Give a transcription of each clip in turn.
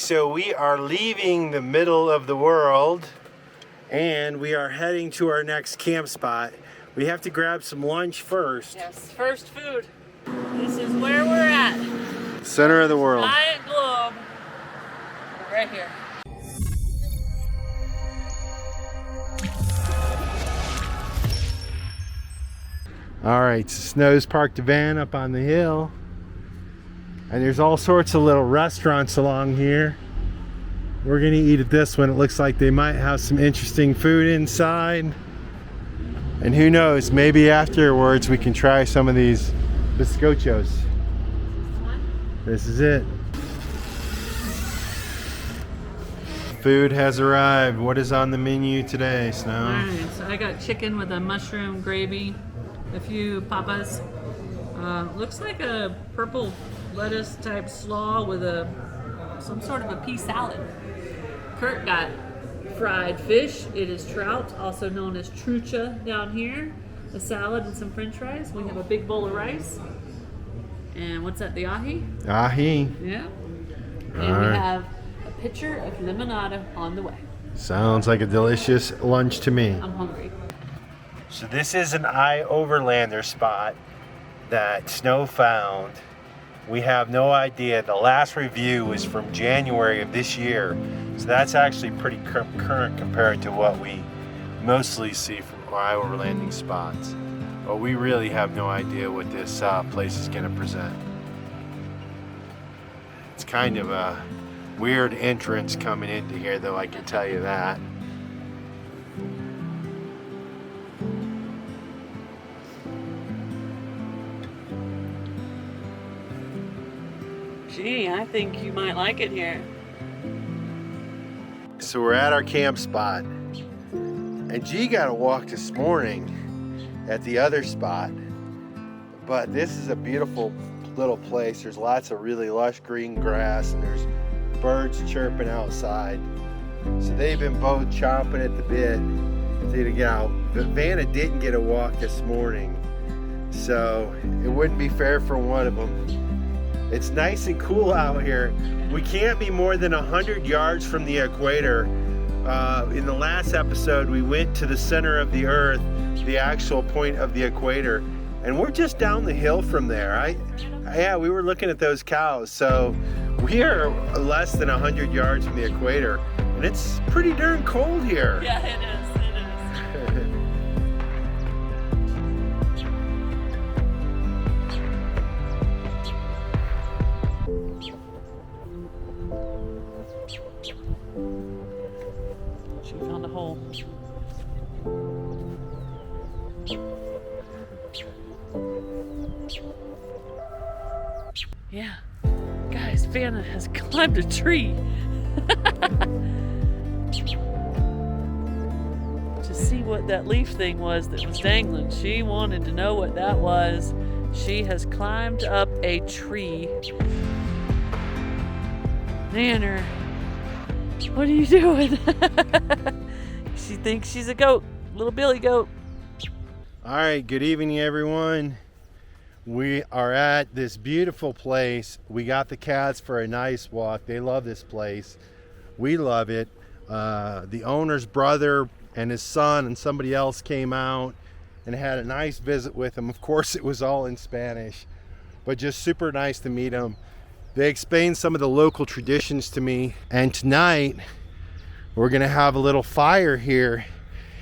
so we are leaving the middle of the world and we are heading to our next camp spot. We have to grab some lunch first. Yes, first food. This is where we're at. Center of the world. Giant globe. Right here. All right, Snow's parked a van up on the hill. And there's all sorts of little restaurants along here. We're gonna eat at this one. It looks like they might have some interesting food inside. And who knows, maybe afterwards we can try some of these bizcochos. This is it. Food has arrived. What is on the menu today, Snow? Alright, so I got chicken with a mushroom gravy, a few papas. Looks like a purple lettuce type slaw with some sort of a pea salad. Curt got fried fish. It is trout, also known as trucha down here. A salad and some french fries. We have a big bowl of rice. And what's that, the ahi? Ahi. Yeah. And we have a pitcher of limonada on the way. Sounds like a delicious lunch to me. I'm hungry. So this is an overlander spot that Snow found. We have no idea. The last review was from January of this year. So that's actually pretty current compared to what we mostly see from our overlanding spots. But we really have no idea what this place is going to present. It's kind of a weird entrance coming into here, though, I can tell you that. Gee, I think you might like it here. So we're at our camp spot, and G got a walk this morning at the other spot, but this is a beautiful little place. There's lots of really lush green grass, and there's birds chirping outside. So they've been both chomping at the bit to get out. But Vanna didn't get a walk this morning, so it wouldn't be fair for one of them. It's nice and cool out here. We can't be more than 100 yards from the equator. In the last episode, we went to the center of the earth, the actual point of the equator, and we're just down the hill from there. Yeah, we were looking at those cows. So we are less than 100 yards from the equator, and it's pretty darn cold here. Yeah, it is. She found a hole. Yeah. Guys, Vanna has climbed a tree. To see what that leaf thing was that was dangling. She wanted to know what that was. She has climbed up a tree. Nanner, what are you doing? She thinks she's a goat, little Billy goat. All right, good evening, everyone. We are at this beautiful place. We got the cats for a nice walk. They love this place. We love it. The owner's brother and his son and somebody else came out and had a nice visit with him. Of course, it was all in Spanish, but just super nice to meet them. They explained some of the local traditions to me, and tonight we're gonna have a little fire here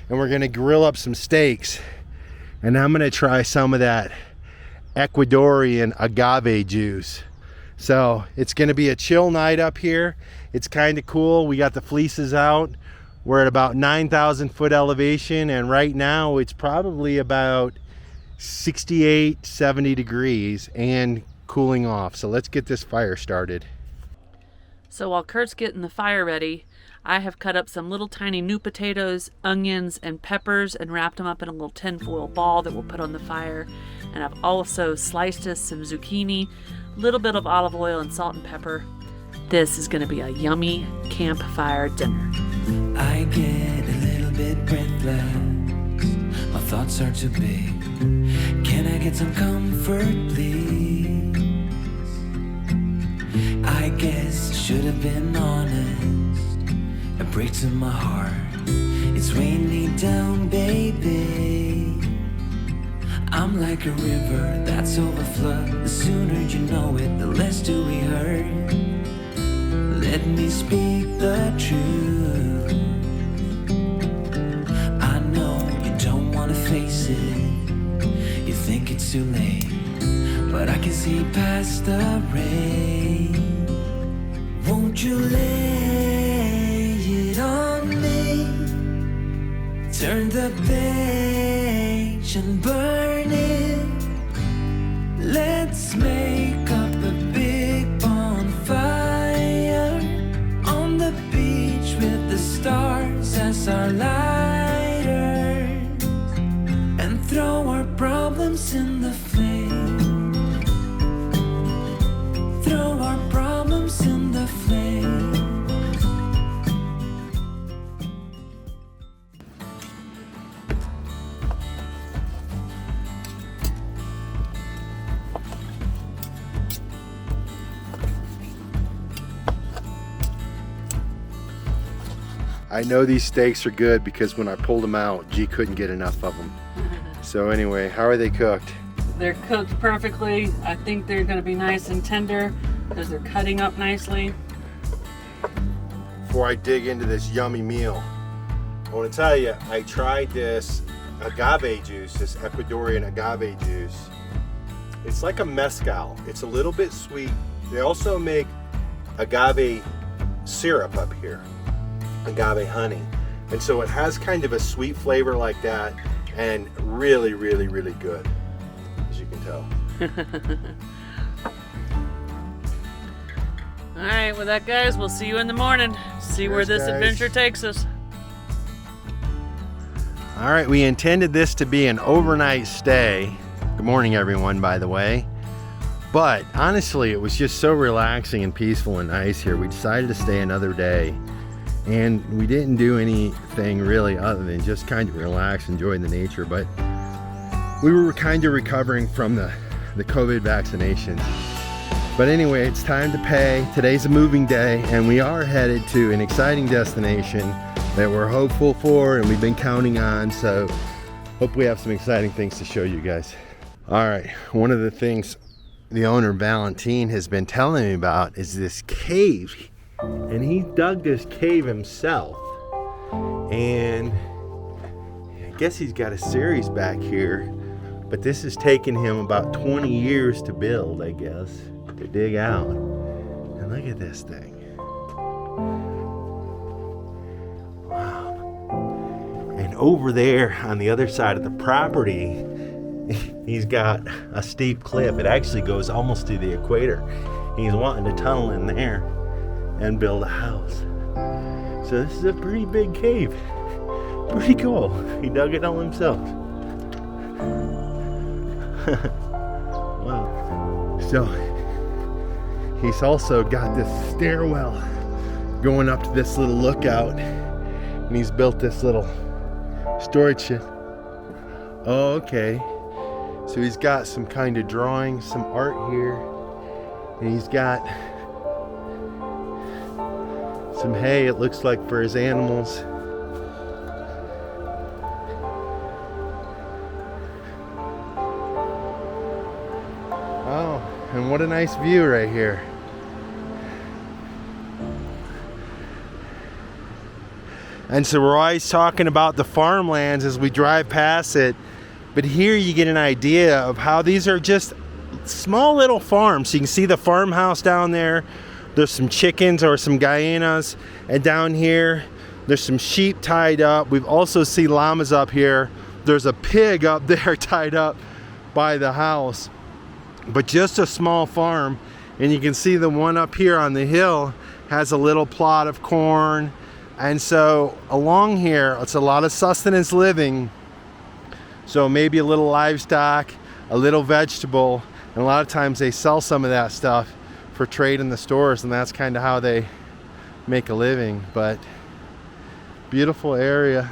and we're gonna grill up some steaks, and I'm gonna try some of that Ecuadorian agave juice. So it's gonna be a chill night up here. It's kind of cool. We got the fleeces out. We're at about 9,000 foot elevation, and right now it's probably about 68, 70 degrees and cooling off. So let's get this fire started. So while Curt's getting the fire ready, I have cut up some little tiny new potatoes, onions, and peppers and wrapped them up in a little tinfoil ball that we'll put on the fire. And I've also sliced us some zucchini, a little bit of olive oil and salt and pepper. This is going to be a yummy campfire dinner. I get a little bit breathless. My thoughts are too big. Can I get some comfort, please? I guess should have been honest. It breaks in my heart. It's weighing me down, baby. I'm like a river that's overflowed. The sooner you know it, the less do we hurt. Let me speak the truth. I know you don't wanna face it. You think it's too late, but I can see past the rain. Won't you lay it on me? Turn the page and burn it. Let's make up a big bonfire on the beach with the stars as our lighters, and throw our problems in the flame. Throw our problems in the flame. I know these steaks are good because when I pulled them out, G couldn't get enough of them. So anyway, how are they cooked? They're cooked perfectly. I think they're going to be nice and tender because they're cutting up nicely. Before I dig into this yummy meal, I want to tell you, I tried this agave juice, this Ecuadorian agave juice. It's like a mezcal. It's a little bit sweet. They also make agave syrup up here, agave honey. And so it has kind of a sweet flavor like that, and really, really, really good, as you can tell. All right, with that, guys, we'll see you in the morning. See where this adventure takes us. All right, we intended this to be an overnight stay. Good morning, everyone, by the way. But honestly, it was just so relaxing and peaceful and nice here. We decided to stay another day. And we didn't do anything really other than just kind of relax, enjoy the nature. But we were kind of recovering from the COVID vaccination. But anyway, it's time to pay. Today's a moving day, and we are headed to an exciting destination that we're hopeful for and we've been counting on. So hope we have some exciting things to show you guys. All right, one of the things the owner, Valentine, has been telling me about is this cave. And he dug this cave himself, and I guess he's got a series back here, but this has taken him about 20 years to build, I guess, to dig out. And look at this thing. Wow. And over there on the other side of the property, he's got a steep cliff. It actually goes almost to the equator. He's wanting to tunnel in there and build a house. So this is a pretty big cave. Pretty cool. He dug it all himself. Wow. So he's also got this stairwell going up to this little lookout, and he's built this little storage shed. Oh, okay. So he's got some kind of drawing, some art here, and he's got some hay, it looks like, for his animals. Oh, and what a nice view right here. And so we're always talking about the farmlands as we drive past it, but here you get an idea of how these are just small little farms. So you can see the farmhouse down there. There's some chickens or some gallinas, and down here there's some sheep tied up. We've also seen llamas up here. There's a pig up there tied up by the house, but just a small farm. And you can see the one up here on the hill has a little plot of corn. And so along here, it's a lot of sustenance living. So maybe a little livestock, a little vegetable, and a lot of times they sell some of that stuff for trade in the stores, and that's kind of how they make a living. But beautiful area.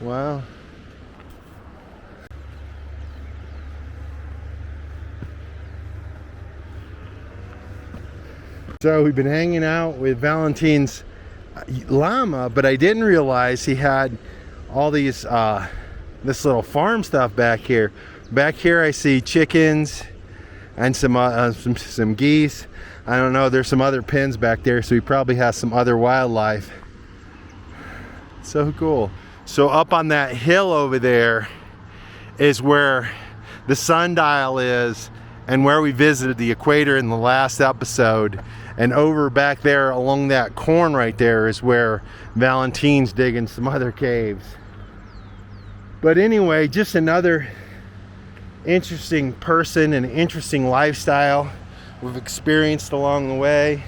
Wow. So we've been hanging out with Valentine's llama, but I didn't realize he had all these this little farm stuff back here. Back here I see chickens and some geese. I don't know, there's some other pens back there, so he probably has some other wildlife. So cool. So up on that hill over there is where the sundial is and where we visited the equator in the last episode. And over back there along that corn right there is where Valentine's digging some other caves. But anyway, just another interesting person and interesting lifestyle we've experienced along the way.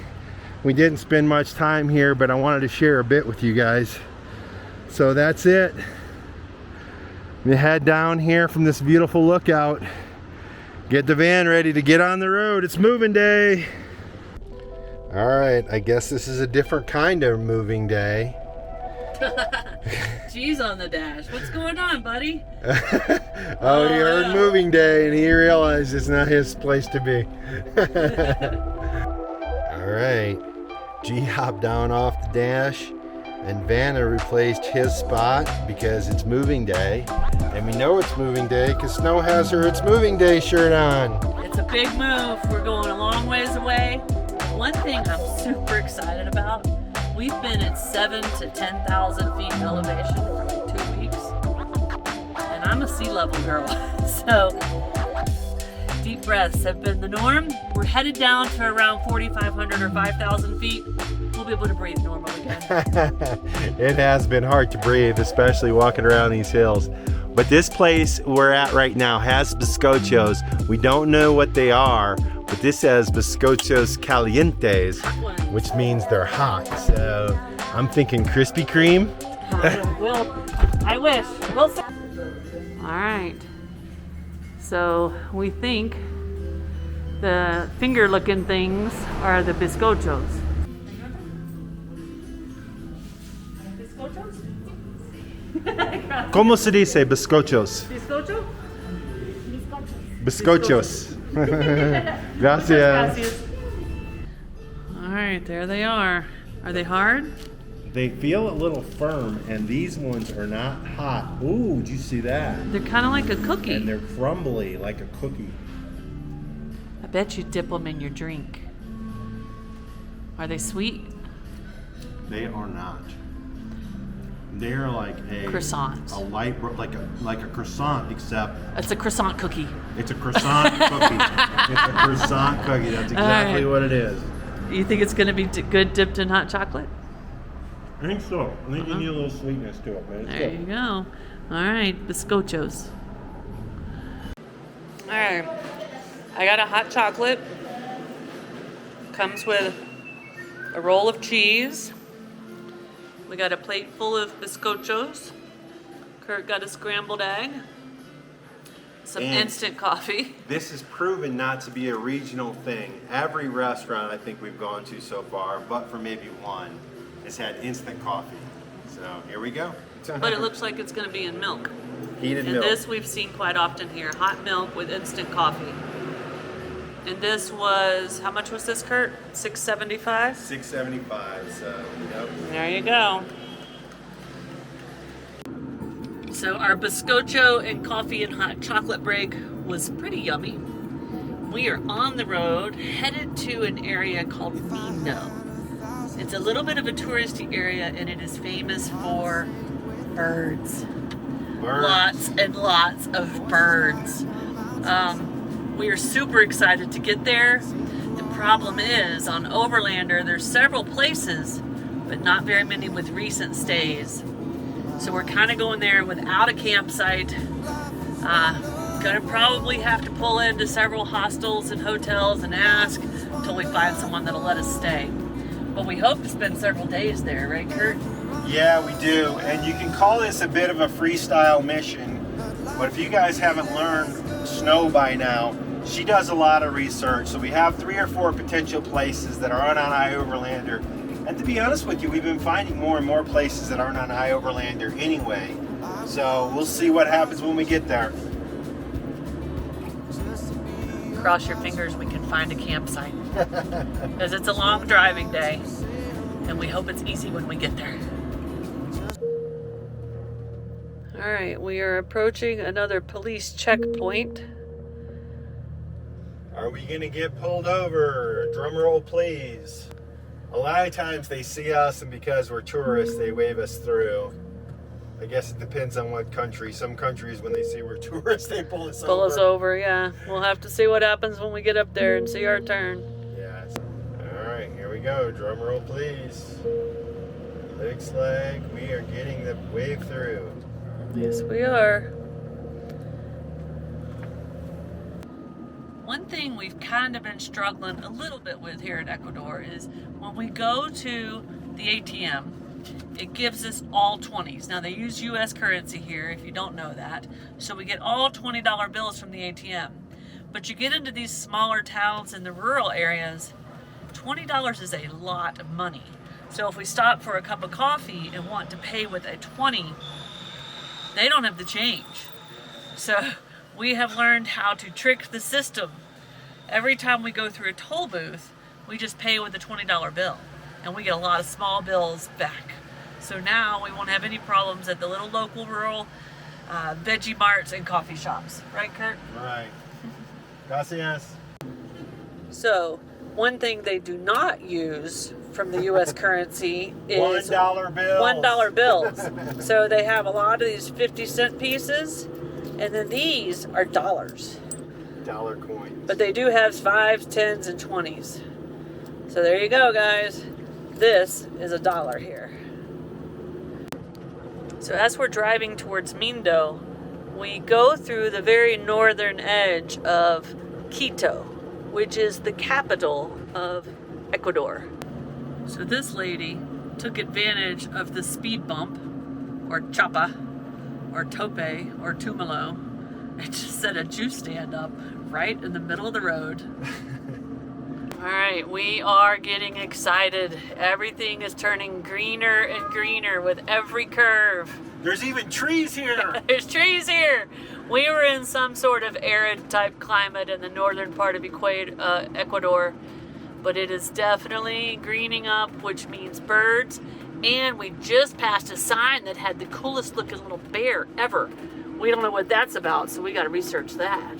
We didn't spend much time here, but I wanted to share a bit with you guys. So that's it. We head down here from this beautiful lookout. Get the van ready to get on the road. It's moving day. All right, I guess this is a different kind of moving day. G's on the dash. What's going on, buddy? Oh, he heard moving day and he realized it's not his place to be. All right, G hopped down off the dash and Vanna replaced his spot because it's moving day. And we know it's moving day because Snow has her It's Moving Day shirt on. It's a big move. We're going a long ways away. One thing I'm super excited about, we've been at 7,000 to 10,000 feet elevation for like 2 weeks. And I'm a sea level girl, so deep breaths have been the norm. We're headed down to around 4,500 or 5,000 feet. We'll be able to breathe normal again. It has been hard to breathe, especially walking around these hills. But this place we're at right now has bizcochos. We don't know what they are, but this says bizcochos calientes, which means they're hot. So I'm thinking Krispy Kreme. I wish. We'll see. All right. So we think the finger-looking things are the bizcochos. ¿Cómo se dice bizcochos? ¿Bizcocho? Bizcochos. Gracias. All right, there they are. Are they hard? They feel a little firm, and these ones are not hot. Ooh, did you see that? They're kind of like a cookie. And they're crumbly like a cookie. I bet you dip them in your drink. Are they sweet? They are not. They're like a Croissant. a light, like a croissant, except It's a croissant cookie. it's a croissant cookie. It's a croissant cookie. That's exactly what it is. You think it's going to be good dipped in hot chocolate? I think so. I think you need a little sweetness to it, man. There you go. All right, bizcochos. All right, I got a hot chocolate. Comes with a roll of cheese. We got a plate full of bizcochos. Curt got a scrambled egg. Some And instant coffee. This is proven not to be a regional thing. Every restaurant I think we've gone to so far, but for maybe one, has had instant coffee. So here we go. But it looks like it's going to be in milk. Heated And milk. this we've seen quite often here. Hot milk with instant coffee. And this was, how much was this, Curt? $6.75? $6.75. So yep. There you go. So our bizcocho and coffee and hot chocolate break was pretty yummy. We are on the road, headed to an area called Mindo. It's a little bit of a touristy area, and it is famous for birds. Lots and lots of birds. We are super excited to get there. The problem is, on Overlander, there's several places, but not very many with recent stays. So we're kind of going there without a campsite. Gonna probably have to pull into several hostels and hotels and ask until we find someone that'll let us stay. But we hope to spend several days there, right, Curt? Yeah, we do. And you can call this a bit of a freestyle mission. But if you guys haven't learned Snow by now, she does a lot of research. So we have 3 or 4 potential places that aren't on iOverlander. And to be honest with you, we've been finding more and more places that aren't on iOverlander anyway. So we'll see what happens when we get there. cross your fingers we can find a campsite. Because it's a long driving day. And we hope it's easy when we get there. Alright, we are approaching another police checkpoint. Are we gonna get pulled over? Drum roll, please. A lot of times they see us, and because we're tourists, they wave us through. I guess it depends on what country. Some countries, when they see we're tourists, they pull us over. Pull us over, yeah. We'll have to see what happens when we get up there and see our turn. Yes. All right, here we go. Drum roll, please. Looks like we are getting the wave through. Yes, we are. One thing we've kind of been struggling a little bit with here in Ecuador is when we go to the ATM, it gives us all 20s. Now they use US currency here, if you don't know that. So we get all $20 bills from the ATM. But you get into these smaller towns in the rural areas, $20 is a lot of money. So if we stop for a cup of coffee and want to pay with a 20, they don't have the change. So we have learned how to trick the system. Every time we go through a toll booth, we just pay with a $20 bill. And we get a lot of small bills back. So now we won't have any problems at the little local rural veggie marts and coffee shops. Right, Curt? Right. Gracias. So one thing they do not use from the U.S. currency is $1 bills. $1 bills. So they have a lot of these 50-cent pieces, and then these are dollars. Dollar coins. But they do have 5s, 10s, and 20s. So there you go, guys. This is $1 here. So as we're driving towards Mindo, we go through the very northern edge of Quito, which is the capital of Ecuador. So this lady took advantage of the speed bump, or chapa, or tope, or tumalo, and just set a juice stand up right in the middle of the road. All right, we are getting excited. Everything is turning greener and greener with every curve. There's even trees here. There's trees here. We were in some sort of arid type climate in the northern part of Ecuador, but it is definitely greening up, which means birds. And we just passed a sign that had the coolest looking little bear ever. We don't know what that's about, so we got to research that.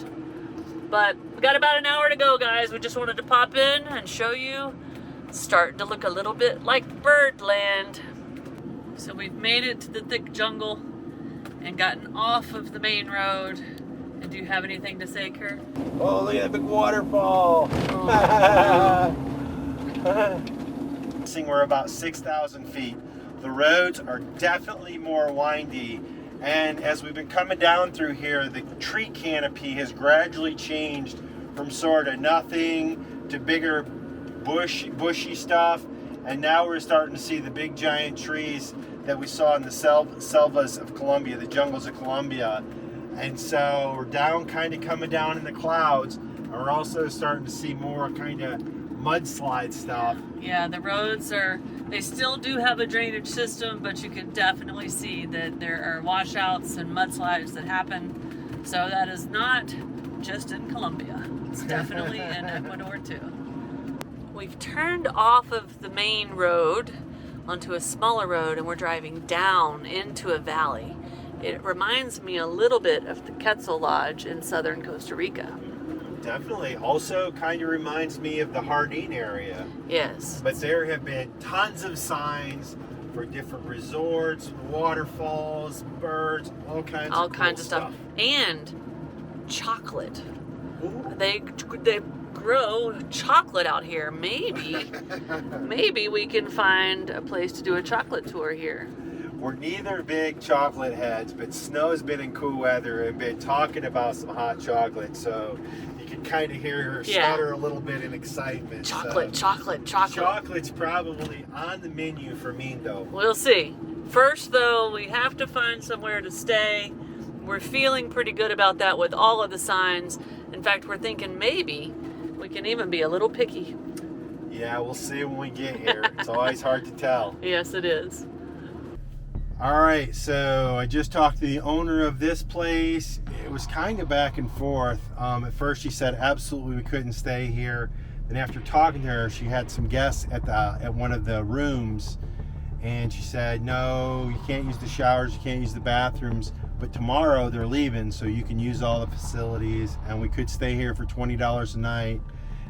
But we got about an hour to go, guys. We just wanted to pop in and show you. It's starting to look a little bit like Birdland. So we've made it to the thick jungle and gotten off of the main road. And do you have anything to say, Curt? Oh, look at that big waterfall. Oh. We're about 6,000 feet. The roads are definitely more windy. And as we've been coming down through here, the tree canopy has gradually changed from sort of nothing to bigger bushy stuff. And now we're starting to see the big giant trees that we saw in the selvas of Colombia, the jungles of Colombia. And so we're kind of coming down in the clouds. And we're also starting to see more kind of mudslide stuff. Yeah, the roads they still do have a drainage system, but you can definitely see that there are washouts and mudslides that happen. So that is not just in Colombia. It's definitely in Ecuador too. We've turned off of the main road onto a smaller road, and we're driving down into a valley. It reminds me a little bit of the Quetzal Lodge in southern Costa Rica. Definitely. Also kind of reminds me of the Jardín area. Yes. But there have been tons of signs for different resorts, waterfalls, birds, all kinds of stuff. And chocolate. Ooh. They grow chocolate out here. Maybe we can find a place to do a chocolate tour here. We're neither big chocolate heads, but Snow's been in cool weather and been talking about some hot chocolate, so you can kind of hear her stutter a little bit in excitement. Chocolate. Chocolate's probably on the menu for Mindo. We'll see. First, though, we have to find somewhere to stay. We're feeling pretty good about that with all of the signs. In fact, we're thinking maybe we can even be a little picky. Yeah, we'll see when we get here. It's always hard to tell. Yes, it is. All right, so I just talked to the owner of this place. It was kind of back and forth. At first she said absolutely we couldn't stay here. Then after talking to her, she had some guests at one of the rooms, and she said, no, you can't use the showers, you can't use the bathrooms, but tomorrow they're leaving, so you can use all the facilities, and we could stay here for $20 a night.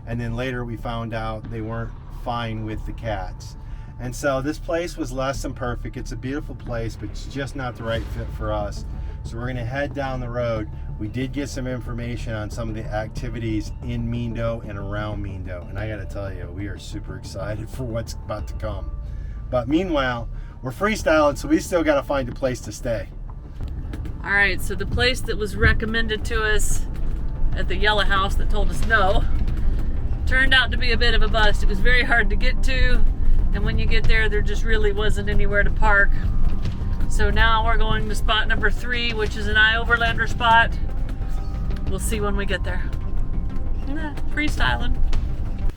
And then later we found out they weren't fine with the cats. And so this place was less than perfect. It's a beautiful place, but it's just not the right fit for us. So we're gonna head down the road. We did get some information on some of the activities in Mindo and around Mindo. And I gotta tell you, we are super excited for what's about to come. But meanwhile, we're freestyling, so we still gotta find a place to stay. All right, so the place that was recommended to us at the yellow house that told us no turned out to be a bit of a bust. It was very hard to get to, and when you get there just really wasn't anywhere to park. So now we're going to spot number 3, which is an overlander spot. We'll see when we get there. Freestyling.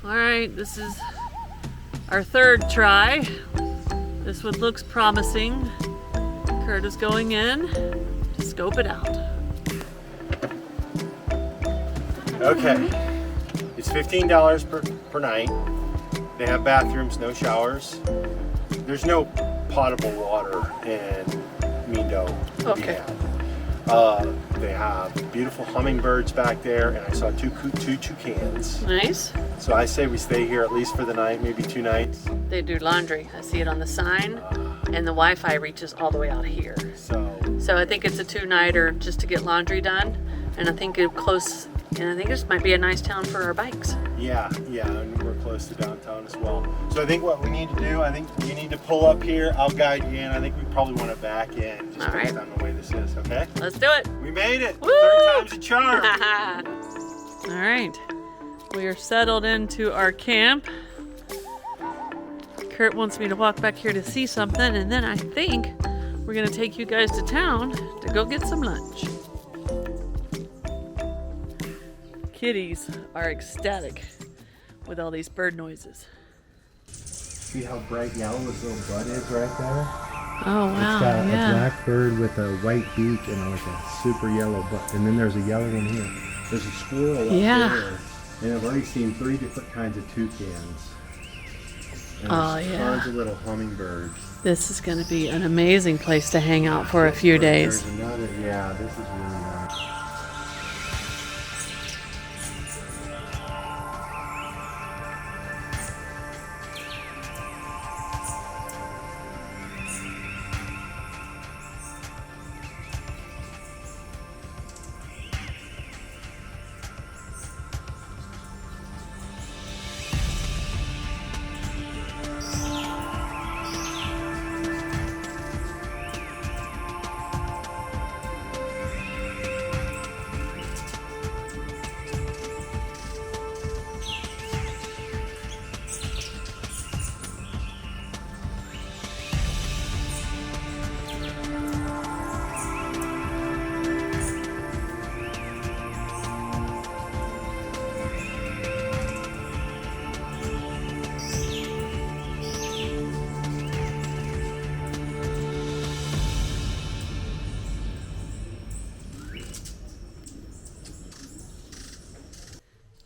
All right, this is our 3rd try. This one looks promising. Curt is going in to scope it out. Okay. It's $15 per night. They have bathrooms, no showers. There's no potable water in Mindo. Okay. They have beautiful hummingbirds back there, and I saw two toucans. Nice. So I say we stay here at least for the night, maybe 2 nights. They do laundry. I see it on the sign, and the Wi-Fi reaches all the way out here. So I think it's a 2-nighter just to get laundry done, and I think this might be a nice town for our bikes. Yeah, and we're close to downtown as well. So I think what we need to do, I think you need to pull up here. I'll guide you in. I think we probably want to back in just based on the way this is, okay? Let's do it. We made it. Woo! 3rd time's a charm. All right, we are settled into our camp. Curt wants me to walk back here to see something, and then I think we're gonna take you guys to town to go get some lunch. Kitties are ecstatic with all these bird noises. See how bright yellow this little bud is right there? Oh wow, It's got a yeah. black bird with a white beak and like a super yellow butt. And then there's a yellow one here. There's a squirrel up there. And I've already seen 3 different kinds of toucans. And there's tons of little hummingbirds. This is going to be an amazing place to hang out for a few days. There's another, yeah, this is really nice.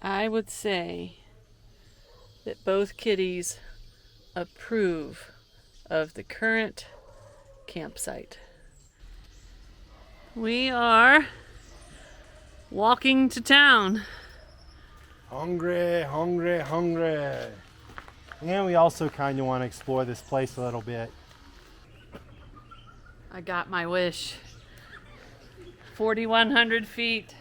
I would say that both kitties approve of the current campsite. We are walking to town. Hungry, hungry, hungry. And we also kind of want to explore this place a little bit. I got my wish. 4,100 feet.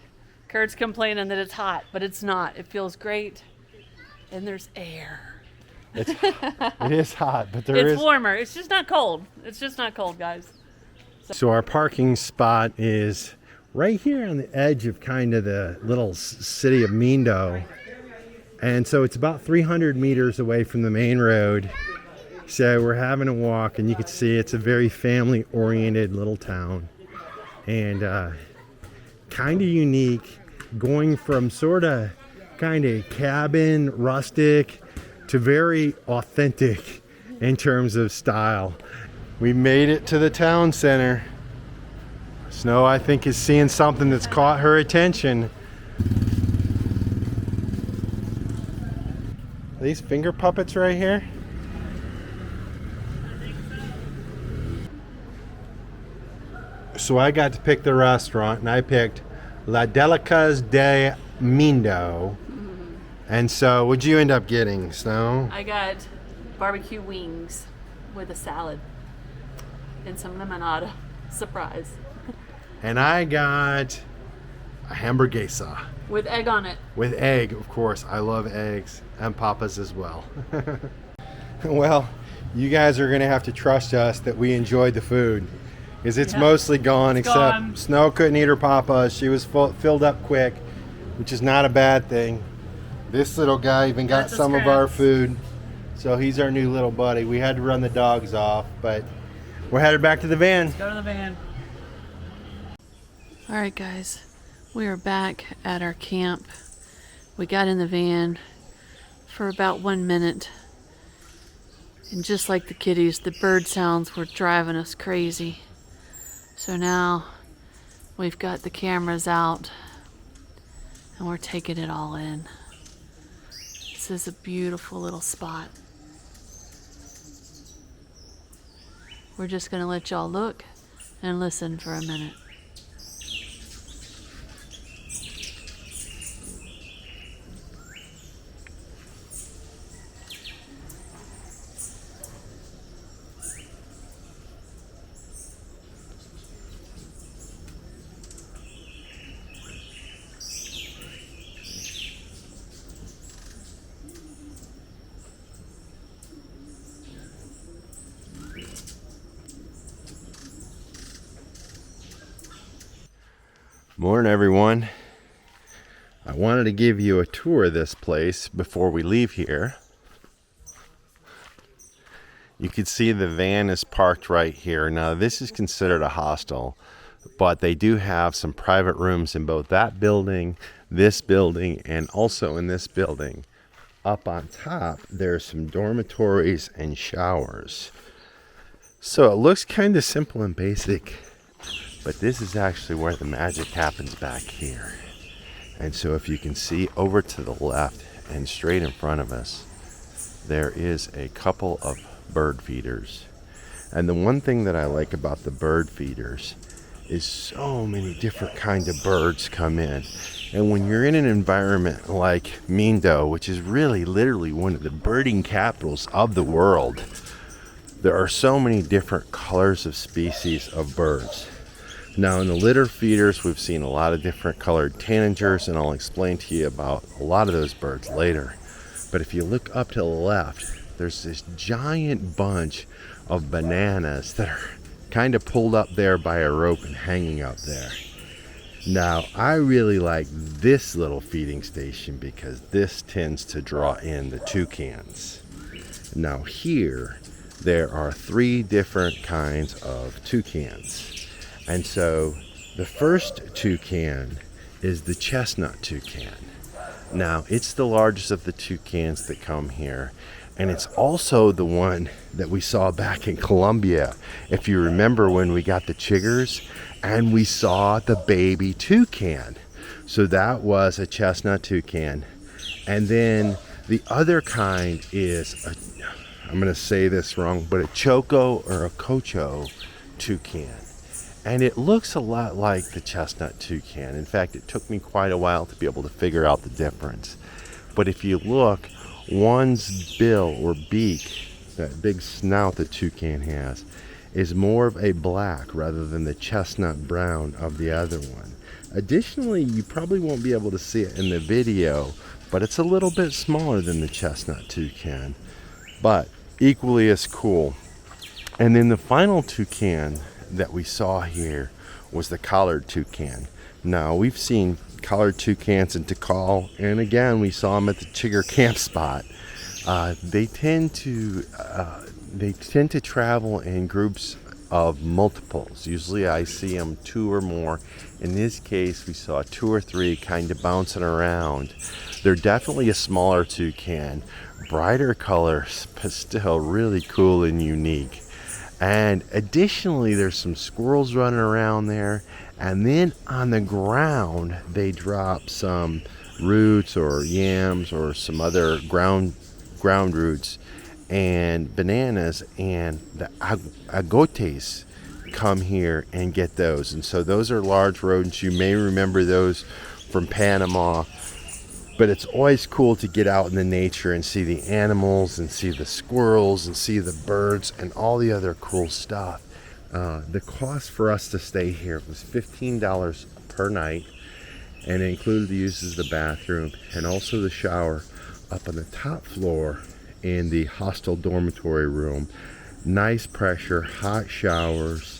Curt's complaining that it's hot, but it's not. It feels great. And there's air. It is hot, but It's warmer. It's just not cold. It's just not cold, guys. So our parking spot is right here on the edge of kind of the little city of Mindo. And so it's about 300 meters away from the main road. So we're having a walk, and you can see it's a very family-oriented little town. And kind of unique, going from sort of kind of cabin, rustic, to very authentic in terms of style. We made it to the town center. Snow, I think, is seeing something that's caught her attention. Are these finger puppets right here? So I got to pick the restaurant, and I picked La Delicas de Mindo. And so, what'd you end up getting, Snow? I got barbecue wings with a salad and some limonada. Surprise. And I got a hamburguesa. With egg on it. With egg, of course. I love eggs, and papas as well. Well, you guys are going to have to trust us that we enjoyed the food. Because it's mostly gone, It's except gone. Snow couldn't eat her papas. She was filled up quick, which is not a bad thing. This little guy even got That's a some of our scraps. food. So he's our new little buddy. We had to run the dogs off, but we're headed back to the van. Go to the van. All right, guys. We are back at our camp. We got in the van for about 1 minute. And just like the kitties, the bird sounds were driving us crazy. So now we've got the cameras out and we're taking it all in. This is a beautiful little spot. We're just gonna let y'all look and listen for a minute. Morning, everyone. I wanted to give you a tour of this place before we leave here. You can see the van is parked right here. Now, this is considered a hostel, but they do have some private rooms in both that building, this building, and also in this building. Up on top, there's some dormitories and showers. So it looks kind of simple and basic. But this is actually where the magic happens back here. And so if you can see over to the left and straight in front of us, there is a couple of bird feeders. And the one thing that I like about the bird feeders is so many different kinds of birds come in. And when you're in an environment like Mindo, which is really literally one of the birding capitals of the world, there are so many different colors of species of birds. Now in the litter feeders, we've seen a lot of different colored tanagers, and I'll explain to you about a lot of those birds later. But if you look up to the left, there's this giant bunch of bananas that are kind of pulled up there by a rope and hanging up there. Now, I really like this little feeding station because this tends to draw in the toucans. Now here, there are 3 different kinds of toucans. And so the first toucan is the chestnut toucan. Now, it's the largest of the toucans that come here. And it's also the one that we saw back in Colombia. If you remember when we got the chiggers and we saw the baby toucan. So that was a chestnut toucan. And then the other kind is, I'm going to say this wrong, but a choco or a cocho toucan. And it looks a lot like the chestnut toucan. In fact, it took me quite a while to be able to figure out the difference. But if you look, one's bill or beak, that big snout the toucan has, is more of a black rather than the chestnut brown of the other one. Additionally, you probably won't be able to see it in the video, but it's a little bit smaller than the chestnut toucan, but equally as cool. And then the final toucan that we saw here was the collared toucan. Now, we've seen collared toucans in Tikal, and again we saw them at the Chigger camp spot. They tend to travel in groups of multiples. Usually I see them 2 or more. In this case, we saw 2 or 3 kind of bouncing around. They're definitely a smaller toucan, brighter colors, but still really cool and unique. And additionally, there's some squirrels running around there. And then on the ground, they drop some roots or yams or some other ground roots and bananas, and the agotes come here and get those. And so those are large rodents. You may remember those from Panama, but it's always cool to get out in the nature and see the animals and see the squirrels and see the birds and all the other cool stuff. The cost for us to stay here was $15 per night, and it included the uses of the bathroom and also the shower up on the top floor in the hostel dormitory room. Nice pressure, hot showers.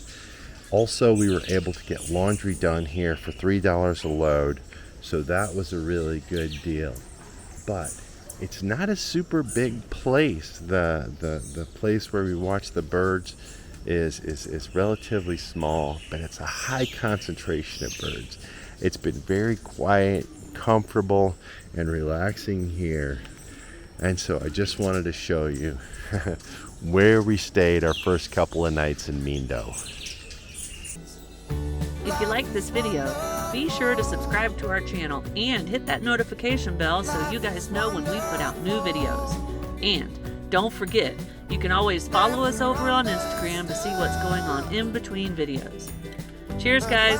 Also, we were able to get laundry done here for $3 a load, so that was a really good deal. But it's not a super big place. The place where we watch the birds is relatively small, but it's a high concentration of birds. It's been very quiet, comfortable, and relaxing here. And so I just wanted to show you where we stayed our first couple of nights in Mindo. If you like this video, be sure to subscribe to our channel and hit that notification bell so you guys know when we put out new videos. And don't forget, you can always follow us over on Instagram to see what's going on in between videos. Cheers, guys!